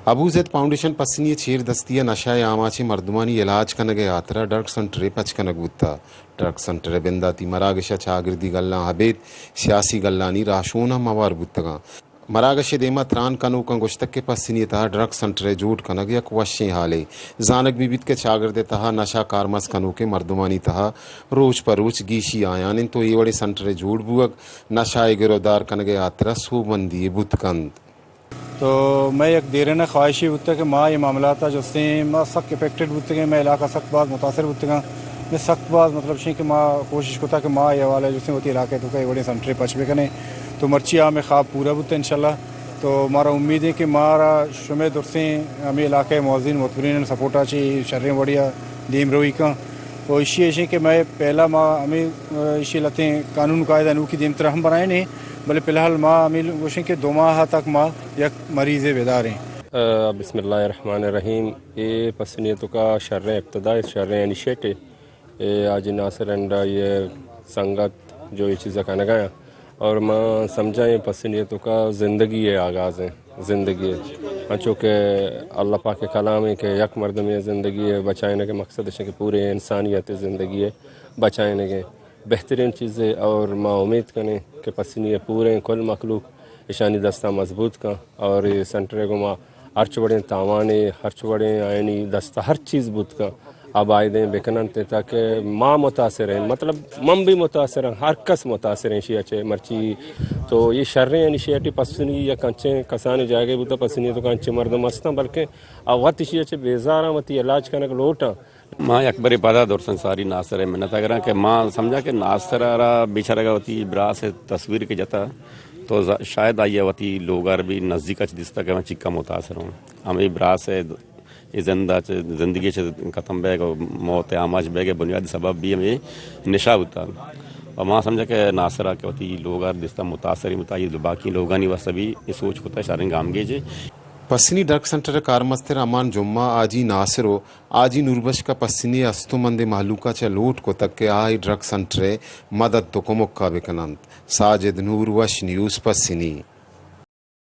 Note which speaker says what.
Speaker 1: ابو زید foundation Pasni چیر دستیہ نشہ عاماچی مردمانی علاج کنگے آترا drug سنٹرے pitch king بوتا ڈرگ سنٹرے بنداتی مراگشہ چاگردی گلنا حبیت سیاسی گلانی راشونا موار بوتگاں مراگش دیما تران کنو کنگوشتک کے پسنی تہا ڈرگ سنٹرے جوٹ کنگ یک وشیں حالے زانک بیت کے چاگردے تہا نشہ کارمز کنو کے مردمانی تہا روچ پر روچ گیشی آیان تو یہ وڑے سنٹرے جوٹ بوگ نشہ گرودار کنگے آترا سو بندی بوتکند.
Speaker 2: تو میں ایک دیرینہ خواہشی ہوتا کہ ماں یہ معاملات جو سے ماں سخت افیکٹڈ ہوتے ہیں میں علاقہ سخت بعض متاثر ہوتے ہیں میں سخت بعض مطلب شی کہ ماں کوشش کرتا کہ ماں یہ والا جو سے ہوتی علاقے تو کئی بڑے سنٹرے پچ بھی کریں تو مرچی میں خواب پورا ہوتا ہے انشاءاللہ. تو ہمارا امید ہے کہ مارا شمع درسیں ہمیں علاقے موزین متبرین سپورٹا چی شریں بڑھیا دیم روئی کا تو اسی کہ میں پہلا ماں ہمیں اسی لتیں قانون قاعدہ نو کی دیم طرح ہم بنائے نہیں بلے فی الحال ماں ہمیں کوشش کہ 2 ماہ تک ماں یک مریض بیدار ہیں.
Speaker 3: بسم اللہ الرحمن الرحیم. یہ پسنیتوں کا شر ابتدا شر انیشیٹو آج ناصر انڈا یہ سنگت جو یہ چیزیں کا نگایا اور ماں سمجھا یہ پسنیتوں کا زندگی ہے آغاز ہے زندگی ہے چونکہ اللہ پاک کے کلام ہے کہ یک مردمی زندگی ہے بچائنے کے مقصد ہے کہ پورے انسانیت زندگی ہے بچائنے کے بہترین چیزیں اور ماں امید کریں کہ پسنی پورے کل مخلوق اشانی دستہ مضبوط کا اور یہ سنٹرے کو ماں ہرچ بڑے تاوانے ہرچ بڑے آئینی دستہ ہر چیز بوت کا اب آئے بکننتے تاکہ ماں متاثر ہیں مطلب من بھی متاثر ہیں ہر کس متاثر ہیں شی اچھے مرچی تو یہ شریں انیشیٹو پسنی یا کنچیں کسانی جاگے بوتا پسنی تو کنچے مردم ہستاں بلکہ اوت شی اچھے بیزاراں وتی علاج کنک لوٹاں
Speaker 4: ماں اکبر پادا دور سنساری ناصر ہے منت اگر کہ ماں سمجھا کہ ناصر را بیچارہ ہوتی برا سے تصویر کے جتا تو شاید آئیے وتی لوگار بھی نزدیک دستا کہ میں چکا متاثر ہوں ہمیں برا سے یہ زندگی سے ختم بے گا موت آماج بے گے بنیادی سبب بھی ہمیں نشا ہوتا اور ماں سمجھا کہ ناصرہ کے وتی لوگار دستا متاثر متعید باقی لوگانی واسطہ بھی یہ سوچ ہوتا ہے شارنگ گامگے جے
Speaker 1: پسنی ڈرگ سنٹر کارمستر امان جمعہ آجی ناصرو آجی نوربش کا پسنی استو مند محلوکا چا لوٹ کو تک کہ آئی ڈرگ سنٹر مدد تو کو مکہ بکنند. ساجد نور وش نیوز پسنی.